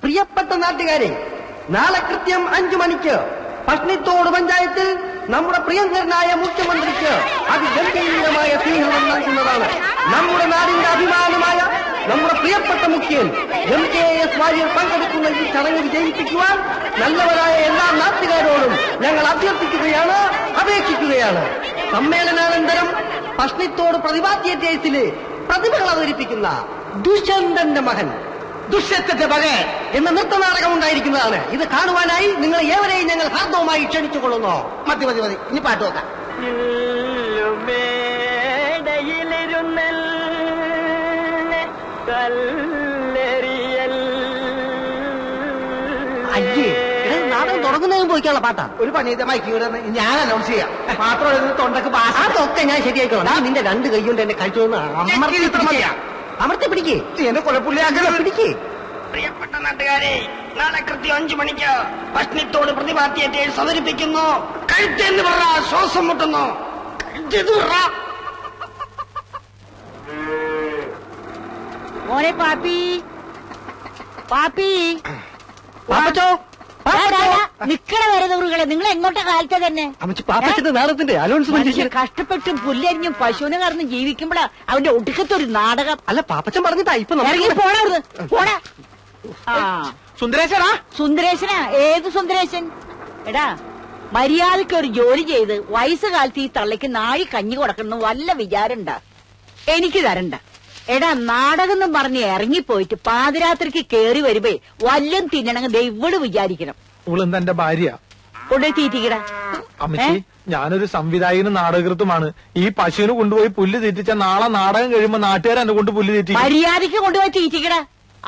പ്രിയപ്പെട്ട നാട്ടുകാരെ, നാളെ കൃത്യം 5 മണിക്ക് പഷ്ണിത്തോട് പഞ്ചായത്തിൽ നമ്മുടെ പ്രിയങ്കരനായ മുഖ്യമന്ത്രിക്ക് അതിഗംഭീരമായ സ്വീകരണം നൽകുന്നതാണ്. നമ്മുടെ നാടിന്റെ അഭിമാനമായ നമ്മുടെ പ്രിയപ്പെട്ട മുഖ്യൻ MKS വാര്യർ പങ്കെടുക്കുന്ന ഈ ചടങ്ങ് വിജയിപ്പിക്കുവാൻ നല്ലവരായ എല്ലാ നാട്ടുകാരോടും ഞങ്ങൾ അഭ്യർത്ഥിക്കുകയാണ്, അപേക്ഷിക്കുകയാണ്. സമ്മേളനാനന്തരം പഷ്ണിത്തോട് പ്രതിഭാ തിയേറ്റേഴ്സിലെ പ്രതിഭകൾ അവതരിപ്പിക്കുന്ന ദുഷ്യന്തന്റെ മകൻ ദുഷ്യത്തിന്റെ മകൻ എന്ന നൃത്തനാടകം ഉണ്ടായിരിക്കുന്നതാണ്. ഇത് കാണുവാനായി നിങ്ങൾ ഏവരെയും ഞങ്ങൾ ഹാർദവുമായി ക്ഷണിച്ചുകൊള്ളുന്നു. മതി മതി മതി, ഇനി പാട്ട് നോക്കാം. അയ്യേ, നാടകം തുടങ്ങുന്നതിന് പോയിക്കാനുള്ള പാട്ടാ. ഒരു പണി മൈക്ക് ഞാൻ അനൗൺസ് ചെയ്യാം. മാത്രം തൊണ്ടക്ക് അതൊക്കെ ഞാൻ ശരിയാക്കണം. നിന്റെ 2 കൈ കൊണ്ട് എന്നെ കഴിച്ചു അമർത്തി പിടിക്കേ, എന്നെ കൊലപ്പുള്ളിയാക്കല പിടിക്കേ. പ്രിയപ്പെട്ട നാട്ടുകാരെ, നാളെ കൃത്യം 5 മണിക്ക് പഷ്ണിത്തോട് പ്രതിഭാ തിയേറ്റേഴ്സ് അവതരിപ്പിക്കുന്നു. കഴുത്തെന്ന് പറ, ശ്വാസം മുട്ടുന്നു. കഴുത്തെന്ന് പറ. മോനെ പാപ്പി, പാപ്പി പാപ്പച്ചോ, നിക്കണ വരുന്നവരുകളെ, നിങ്ങൾ എങ്ങോട്ടാ കാലത്തെ തന്നെ? പാപ്പച്ചന്റെ നാടകത്തിന്റെ അനൗൺസ്മെന്റ്. കഷ്ടപ്പെട്ടും പുല്ലരിഞ്ഞും പശുവിനെ കറന്ന് ജീവിക്കുമ്പോഴാ അവന്റെ ഒടുക്കത്തെ ഒരു നാടകം. അല്ല, പാപ്പച്ചൻ പറഞ്ഞിട്ടാ ഇപ്പൊ ഇറങ്ങി പോണവിടുന്ന്, പോടാ. സുന്ദരേശനാ? സുന്ദരേശനാ? ഏത് സുന്ദരേശൻ? എടാ, മര്യാദയ്ക്ക് ഒരു ജോലി ചെയ്ത് വയസ്സുകാലത്ത് ഈ തള്ളയ്ക്ക് നാഴി കഞ്ഞി കൊടുക്കണം വല്ല വിചാരണ്ട. എനിക്ക് തരണ്ട. എടാ, നാടകം എന്നും പറഞ്ഞ് ഇറങ്ങിപ്പോയിട്ട് പാതിരാത്രിക്ക് കേറി വരുമ്പേ വല്ലം തിന്നണമെങ്കിൽ ദൈവട് വിചാരിക്കണം. ഇവളെന്താ ഭാര്യ? കൊണ്ടുപോയി തീറ്റിക്കടാ. അമ്മച്ചി, ഞാനൊരു സംവിധായകനും നാടകൃത്തുമാണ്. ഈ പശുവിന് കൊണ്ടുപോയി പുല്ല് തീറ്റിച്ച നാളെ നാടകം കഴിയുമ്പോ നാട്ടുകാർ എന്നെ കൊണ്ട് പുല്ല് തീറ്റി. മര്യാദയ്ക്ക് കൊണ്ടുപോയി തീറ്റിക്കടാ.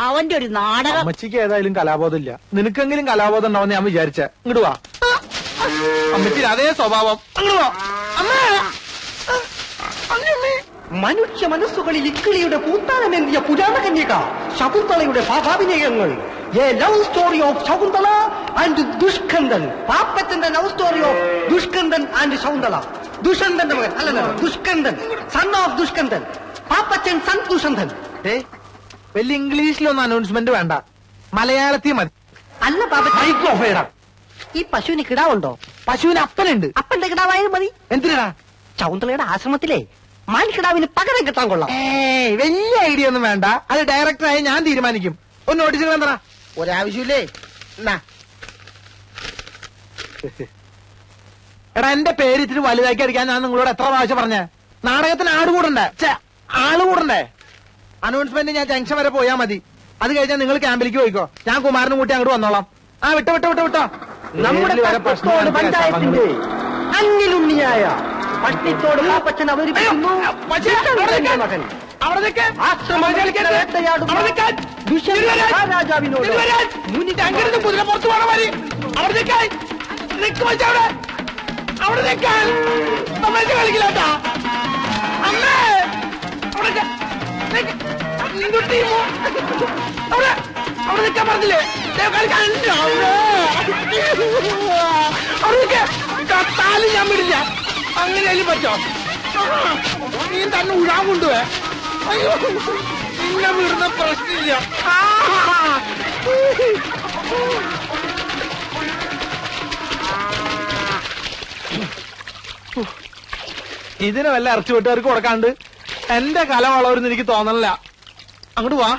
അവന്റെ ഒരു നാടകം. അമ്മച്ചിക്ക് ഏതായാലും കലാബോധം ഇല്ല. നിനക്കെങ്കിലും കലാബോധം ഉണ്ടാവും ഞാൻ വിചാരിച്ച. ഇങ്ങോട്ട് വാ അമ്മച്ചി, അതേ സ്വഭാവം. അങ്ങോട്ട് വാ മനുഷ്യ മനസ്സുകളിൽ ഇക്കിളിയുടെ പൂത്താനമെന്തിയ പുരാണ കന്യക ശകുന്തളയുടെ ഭാവാഭിനയങ്ങൾ. A love story of Shakuntala and Dushkandan. പാപ്പച്ചന്റെ love story of Dushkandan and Shakuntala. ദുഷ്യന്തന്റെ മകൻ അല്ലല്ല, Dushkandan, son of Dushkandan. Pappachan son Dushyanthan. വലിയ ഇംഗ്ലീഷിലൊന്നും അനൗൺസ്മെന്റ് വേണ്ട, മലയാളത്തിൽ മതി. അല്ല പാപ്പച്ച, ഈ പശുവിന് കിടാവുണ്ടോ? പശുവിന് അപ്പനുണ്ട്. അപ്പന്റെ കിടാവായാലും മതി. എന്തിനാ? ശകുന്തളയുടെ ആശ്രമത്തിലെ മാൻകിടാവിന് പകരം കിട്ടാൻ കൊള്ളാം. വലിയ ഐഡിയ ഒന്നും വേണ്ട, അത് ഡയറക്ടറായി ഞാൻ തീരുമാനിക്കും. ഒന്ന് നോട്ടീസ് എന്താ? ഒരാവശ്യമില്ലേ? എടാ, എന്റെ പേര് ഇത്തിരി വലുതാക്കി അടിക്കാൻ ഞാൻ നിങ്ങളോട് എത്ര പ്രാവശ്യം പറഞ്ഞേ? നാടകത്തിന് ആട് കൂടണ്ടേ? ആള് കൂടണ്ടേ? അനൗൺസ്മെന്റ് ഞാൻ ജംഗ്ഷൻ വരെ പോയാൽ മതി. അത് കഴിഞ്ഞാൽ നിങ്ങൾ ക്യാമ്പിലേക്ക് പോയിക്കോ. ഞാൻ കുമാരനും കൂട്ടി അങ്ങോട്ട് വന്നോളാം. വിട്ടോ വിട്ടോ വിട്ടോ വിട്ടോ. നമ്മുടെ പഞ്ചായത്തിന്റെ അന്നിലുണ്ണിയായ പഷ്ണിത്തോട് പാപ്പച്ചൻ അവതരിപ്പിക്കുന്നു മകൻ രാജാവിനോട് കുതിര പുറത്തു പോണ മാതിരി അവിടെ നിൽക്കാൻ അവിടെ നിൽക്കാൻ നമ്മളെ കളിക്കില്ലാട്ടാ. അമ്മേ, അവിടെ നിൽക്കാൻ പറഞ്ഞില്ലേ? അവിടെ കത്താലും ഞാൻ വിടില്ല. അങ്ങനെയാലും പറ്റോ? നീ തന്നെ ഉഴാൻ കൊണ്ടുപോയെ. അയ്യോ, നിന്നെ വിടുന്ന പ്രശ്നമില്ല. ഇതിന് വല്ല ഇറച്ചി വെട്ടുകാർക്ക് കൊടുക്കാണ്ട് എന്റെ കല വളവരെന്ന് എനിക്ക് തോന്നണില്ല. അങ്ങോട്ട് വാ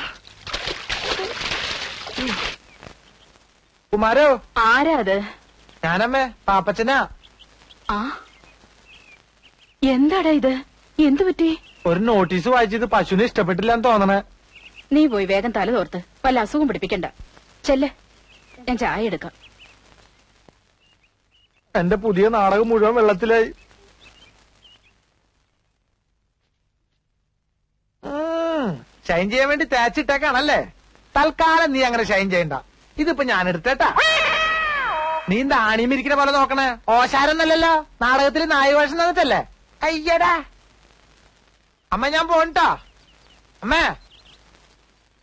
കുമാരോ. ആരാ അത്? ഞാനമ്മേ, പാപ്പച്ചനാ. എന്താടാ ഇത്? എന്തു പറ്റി? ഒരു നോട്ടീസ് വായിച്ചത് പശുവിനെ ഇഷ്ടപ്പെട്ടില്ല എന്ന് തോന്നണേ. നീ പോയി വേഗം തല തോർത്ത് വല്ല അസുഖം പിടിപ്പിക്കണ്ട. ചെല്ലെ, ഞാൻ ചായ എടുക്കാം. എന്റെ പുതിയ നാടകം മുഴുവൻ വെള്ളത്തിലായി. ഷൈൻ ചെയ്യാൻ വേണ്ടി തേച്ചിട്ടേക്കാണല്ലേ? തൽക്കാലം നീ അങ്ങനെ ഷൈൻ ചെയ്യണ്ട. ഇതിപ്പോ ഞാൻ എടുത്തേട്ടാ. നീ എന്താ ആണിമിരിക്കണ പോലെ നോക്കണേ? ഓശാരൊന്നല്ലല്ലോ, നാടകത്തിൽ നായവേഷം തന്നിട്ടല്ലേ? അയ്യടാ അമ്മ, ഞാൻ പോണ്ടാ. അമ്മേ,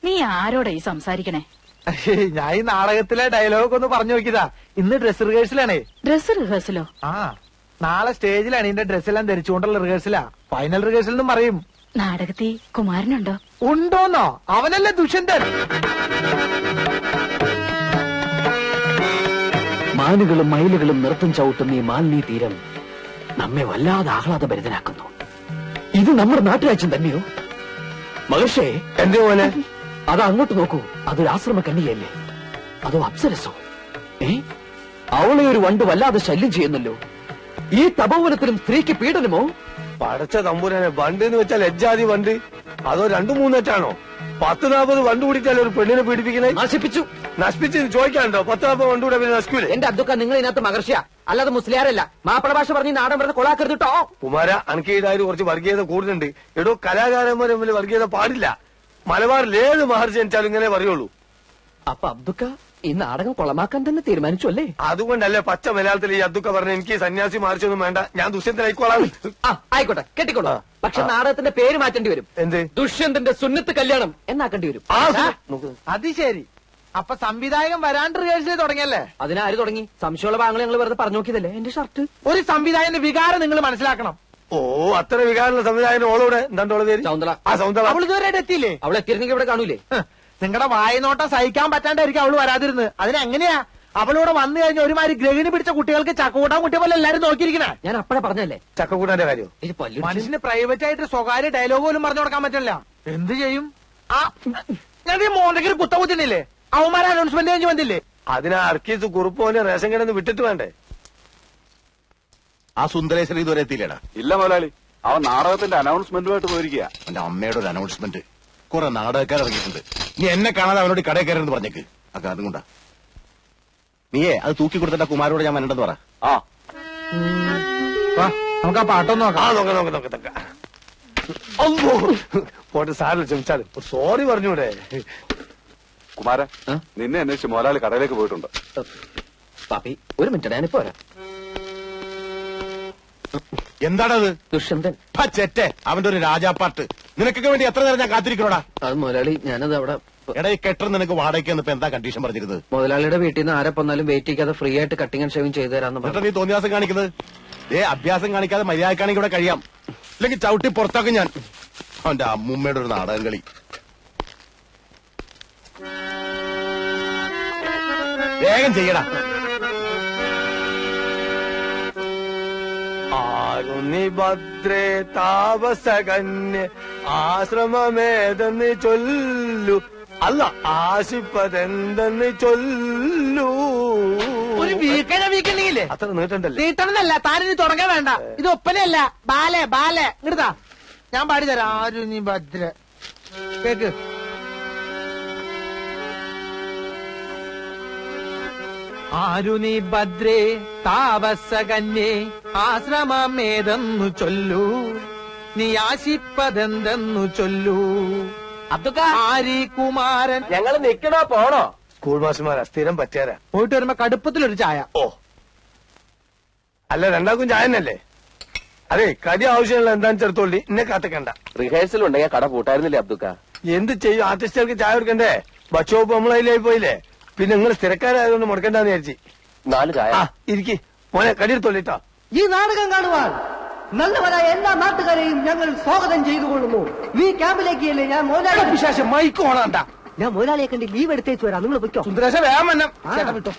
നീ ആരോടാ ഈ സംസാരിക്കണേ? ഞാൻ ഈ നാടകത്തിലെ ഡയലോഗ് ഒന്ന് പറഞ്ഞു നോക്കിയതാ. ഇന്ന് ഡ്രസ് റിഹേഴ്സലാണേ. ഡ്രസ് റിഹേഴ്സലോ? നാളെ സ്റ്റേജിലാണ് ഇതിന്റെ ഡ്രസ്സെല്ലാം ധരിച്ചുകൊണ്ടുള്ള റിഹേഴ്സലാ. ഫൈനൽ റിഹേഴ്സൽ എന്നും പറയും. നാടകത്തിൽ കുമാരനുണ്ടോ? ഉണ്ടോന്നോ? അവനല്ലേ ദുഷ്യന്തൻ. മാനുകളും മയിലുകളും നൃത്തം ചവിട്ടുന്ന ഈ മാലിന്യ തീരം നമ്മെ വല്ലാതെ ആഹ്ലാദഭരിതനാക്കുന്നു. ഇത് നമ്മുടെ നാട്ടുരാജ്യം തന്നെയോ? മഹർഷേ, എന്തേ മോനെ? അത് അങ്ങോട്ട് നോക്കൂ. അതൊരു ആശ്രമ കന്യകയല്ലേ? അതോ അപ്സരസോ? അവളെ ഒരു വണ്ട് വല്ലാതെ ശല്യം ചെയ്യുന്നല്ലോ. ഈ തപോവനത്തിലും സ്ത്രീക്ക് പീഡനമോ? പടച്ച തമ്പുരാനെ, വണ്ട് എന്ന് വെച്ചാൽ ലജ്ജാതി വണ്ട്. അതോ 2-3 10-40 വണ്ട് കൂടിയിട്ടല്ലേ ഒരു പെണ്ണിനെ പീഡിപ്പിക്കണേ? നശിപ്പിച്ചു. നശിപ്പിച്ച് ചോദിക്കാനുണ്ടോ? 10-40 വണ്ട് കൂടെ പിന്നെ നശിക്കൂലേ? എന്റെ അബ്ദുക്ക, നിങ്ങൾ ഇതിനകത്ത് മഹർഷിയാ, അല്ലാതെ മുസ്ലിയാരല്ല. മാപ്പിള ഭാഷ പറഞ്ഞ് നാടൻ പറഞ്ഞ് കൊളാക്കരുത് കേട്ടോ. കുമാര, അനക്ക് ഇതായത് കുറച്ച് വർഗീയത കൂടുതലുണ്ട്. എടോ, കലാകാരന്മാർ തമ്മിൽ വർഗീയത പാടില്ല. മലബാറിൽ ഏത് മഹർജി ജനിച്ചാലും ഇങ്ങനെ പറയുള്ളൂ. അപ്പൊ അബ്ദുക്ക ഈ നാടകം കൊളമാക്കാൻ തന്നെ തീരുമാനിച്ചു അല്ലേ? അതുകൊണ്ടല്ലേ പച്ച മലയാളത്തിൽ ഈ അതൊക്കെ പറഞ്ഞ എനിക്ക് സന്യാസി മഹർജിയൊന്നും വേണ്ട, ഞാൻ ദുഷ്യന്തനായിക്കോളാം. ആയിക്കോട്ടെ, കെട്ടിക്കോളൂ. പക്ഷെ നാടകത്തിന്റെ പേര് മാറ്റേണ്ടി വരും. എന്ത്? ദുഷ്യന്തന്റെ സുന്നത്ത് കല്യാണം എന്നാക്കേണ്ടി വരും. അത് ശരി. അപ്പൊ സംവിധായകൻ വരാണ്ട് റിഹേഴ്സൽ തുടങ്ങിയല്ലേ? അതിനാര് തുടങ്ങി? സംശയമുള്ള ഭാഗങ്ങൾ ഞങ്ങൾ വെറുതെ പറഞ്ഞു നോക്കിയതല്ലേ. എന്റെ ഷർട്ട്. ഒരു സംവിധായകന്റെ വികാരം നിങ്ങൾ മനസ്സിലാക്കണം. ഓ, അത്ര വികാരമുള്ള സംവിധായകൻ ഓളോടെ എന്താണ്ടോളെ പേര്? സൗന്ദല. ആ സൗന്ദല. അവൾ ഇതുവരെ എത്തിയില്ലേ? അവൾ എത്തിയിരുന്നെങ്കിൽ ഇവിടെ കാണൂലേ? നിങ്ങളുടെ വായനോട്ടം സഹിക്കാൻ പറ്റാണ്ടായിരിക്കും അവള് വരാതിരുന്നത്. അതിനെങ്ങനെയാ അവളിവിടെ വന്നു കഴിഞ്ഞ ഒരുമാതിരി ഗ്രഹിണി പിടിച്ച കുട്ടികൾക്ക് ചക്കൂട്ടാൻ കുട്ടിയെ പോലെ എല്ലാരും നോക്കിയിരിക്കണേ. ഞാൻ അപ്പഴേ പറഞ്ഞല്ലേ ചക്കക്കൂട്ടാന്റെ കാര്യം. ഇത് പല്ലു. മനുഷ്യന് പ്രൈവറ്റ് ആയിട്ട് സ്വകാര്യ ഡയലോഗ് പോലും പറഞ്ഞു കൊടുക്കാൻ പറ്റില്ല. എന്ത് ചെയ്യും? ആ ഞാൻ ഈ മോന്തയ്ക്ക് കുത്ത കുത്തിണ്ടില്ലേ? അവന്മാരെ അനൗൺസ്മെന്റ് കഴിഞ്ഞ് വന്നില്ലേ? അതിനാ അർക്കീസ് കുറുപ്പോനെ റേഷൻ കടന്ന് വിട്ടിട്ട് വേണ്ടേ? ആ സുന്ദരേശ്വരൻ ഇതുവരെ എത്തിയില്ലേടാ? ഇല്ല മുതലാളി, അവൻ നാടകത്തിന്റെ അനൗൺസ്മെന്റുമായിട്ട് പോയിരിക്കുക. എന്റെ അമ്മയുടെ ഒരു അനൗൺസ്മെന്റ്. കുറെ നാടകക്കാർ ഇറങ്ങിയിട്ടുണ്ട്. നീ എന്നെ കാണാതെ അവനോട് കടയിൽ കയറരുന്ന് പറഞ്ഞേക്ക്. ആ കാരണം കൊണ്ടാ. നീയേ അത് തൂക്കി കൊടുത്തിട്ട് കുമാരോട് ഞാൻ വരണ്ടെന്ന് പറ. ആ വാ, നമുക്ക് ആ പാട്ടൊന്നും ആ, നോക്കാം. നോക്കാം. പോട്ടെ, സാറിൽ ക്ഷമിച്ചാല് സോറി പറഞ്ഞൂടെ? കുമാര, നിന്നെ അന്വേഷിച്ച് മുതലാളി കടയിലേക്ക് പോയിട്ടുണ്ട്. പാപ്പി ഒരു മിനിറ്റ്, ഞാനിപ്പോ വരാം. എന്താണത്? ദുഷ്യന്തൻ. ചെറ്റെ, അവന്റെ ഒരു രാജാപ്പാട്ട്. നിനക്കൊക്കെ വേണ്ടി എത്ര നേരം ഞാൻ കാത്തിരിക്കണോടാ? അത് മുതലാളി, ഞാനത് അവിടെ എടാ, ഈ കെട്ടർ നിനക്ക് വാടകയ്ക്ക് ഇപ്പൊ എന്താ കണ്ടീഷൻ പറഞ്ഞിരുന്നത്? മുതലാളിയുടെ വീട്ടിൽ നിന്ന് ആരെ വന്നാലും വെയിറ്റ് ചെയ്യാതെ ഫ്രീ ആയിട്ട് കട്ടിംഗ് ആൻഡ് ഷേവിംഗ് ചെയ്തു തരാന്ന് എന്നിട്ട് പറഞ്ഞു. നീ തോന്നിയാസം കാണിക്കുന്നത്? അഭ്യാസം കാണിക്കാതെ മര്യാദക്കാണെങ്കിൽ ഇവിടെ കഴിയാം. ഇല്ലെങ്കിൽ ചവിട്ടി പുറത്താക്കും ഞാൻ. അവന്റെ അമ്മൂമ്മയുടെ ഒരു നാടകം കളി. വേഗം ചെയ്യടാ. ആരുണി ഭദ്രേ താപസകന്യ ആശ്രമമേതെന്ന് ചൊല്ലു, അല്ല ആശിപ്പതെന്തെന്ന് ചൊല്ലു. ഒരു വീക്കണ്ടെങ്കിലേ അത്ര നീട്ടണ്ടല്ലേ? നീട്ടണമെന്നല്ല, താനിനി തുടങ്ങാൻ വേണ്ട. ഇത് ഒപ്പനയല്ല, ബാലെ ഇങ്ങടുതാ, ഞാൻ പാടിത്തരാം. ആരും നീ ഭദ്ര കേക്ക്. ആരുനി ഭദ്രേ താപസകന്യേ ആശ്രമമേതെന്നു ചൊല്ലു, നീ ആശിപ്പതെന്തെന്നു ചൊല്ലു. അബ്ദുക്ക, ആരി കുമാരൻ. ഞങ്ങൾ നിക്കണോ പോണോ? സ്കൂൾ മാസ്റ്റർമാരാ, സ്ഥിരം പറ്റിയാരാ. പോയിട്ട് വരുമ്പോ കടുപ്പത്തിലൊരു ചായ. ഓ, അല്ല രണ്ടാക്കും ചായ തന്നെയല്ലേ? അതെ, കടി ആവശ്യമുള്ള എന്താന്ന് ചേർത്തോളി, എന്നെ കാത്തക്കണ്ട. റിഹേഴ്സൽ ഉണ്ടെങ്കിൽ കട പൂട്ടായിരുന്നില്ലേ അബ്ദുക്ക? എന്ത് ചെയ്യും, ആർട്ടിസ്റ്റുകൾക്ക് ചായ കൊടുക്കണ്ടേ? ബച്ചോപ്പ് നമ്മളതിലായി പോയില്ലേ? പിന്നെ നിങ്ങൾ സ്ഥിരക്കാരായതുകൊണ്ട് മുടക്കണ്ടെന്ന് വിചാരിച്ചു. 4 ചായ. ആ, ഇരിക്കി മോനെ, കടിയെടുത്തോളിട്ടോ. ഈ നാടകം കാണുവാൻ നല്ലവരായ എല്ലാ നാട്ടുകാരെയും ഞങ്ങൾ സ്വാഗതം ചെയ്തുകൊള്ളുന്നു. ഈ ക്യാമ്പിലേക്ക് അല്ലേ ഞാൻ വിശേഷം മൈക്ക് ഓണാണ്ട. ഞാൻ മുതലാളിയെ കണ്ട് ലീവ് എടുത്തേച്ചു വരാം. നിങ്ങൾ പൊയ്ക്കോ. സുന്ദരേശ വേഗം വന്നം. ചേട്ടാ വിട്ടോ.